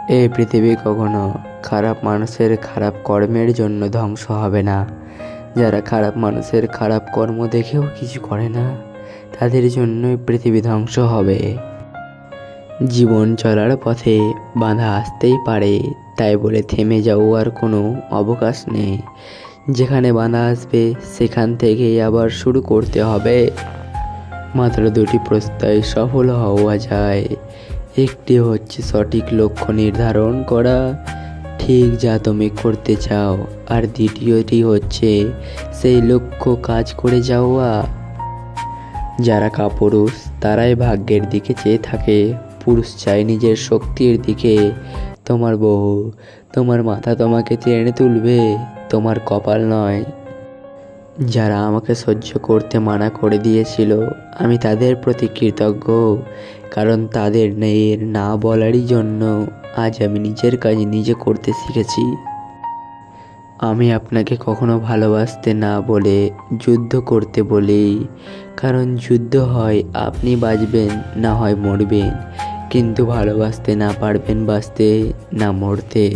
এই পৃথিবী কখনো খারাপ মানুষের খারাপ কর্মের জন্য ধ্বংস হবে না। যারা খারাপ মানুষের খারাপ কর্ম দেখেও কিছু করে না, তাদের জন্যই পৃথিবী ধ্বংস হবে। জীবন চলার পথে বাধা আসতেই পারে, তাই বলে থেমে যাওয়ার কোনো অবকাশ নেই। যেখানে বাধা আসবে সেখান থেকেই আবার শুরু করতে হবে। মাত্র দুটি প্রস্তাবে সফল হওয়া যায়। একটি হচ্ছে সঠিক লক্ষ্য নির্ধারণ করা, ঠিক যা তুমি করতে চাও, আর দ্বিতীয়টি হচ্ছে সেই লক্ষ্য কাজ করে যাওয়া। যারা কাপুরুষ তারাই ভাগ্যের দিকে চেয়ে থাকে, পুরুষ চায় নিজের শক্তির দিকে। তোমার বউ, তোমার মাথা তোমাকে টেনে তুলবে, তোমার কপাল নয়। যারা আমাকে সহ্য করতে মানা করে দিয়েছিল, আমি তাদের প্রতি কৃতজ্ঞ, কারণ তাদের না বলারই জন্য আজ আমি নিজের কাজ নিজে করতে শিখেছি। আমি আপনাকে কখনো ভালোবাসতে না বলে যুদ্ধ করতে বলি, কারণ যুদ্ধ হয় আপনি বাঁচবেন না হয় মরবেন, কিন্তু ভালোবাসতে না পারবেন বাঁচতে না মরতে।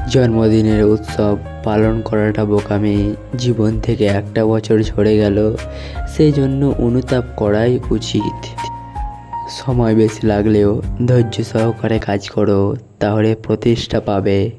জন্মদিনের উৎসব পালন করাটা বোকামি। জীবন থেকে একটা বছর ঝরে গেল, সেই জন্য অনুতাপ করাই উচিত। সময় বেশি লাগলেও ধৈর্য সহকারে কাজ করো, তাহলে প্রতিষ্ঠা পাবে।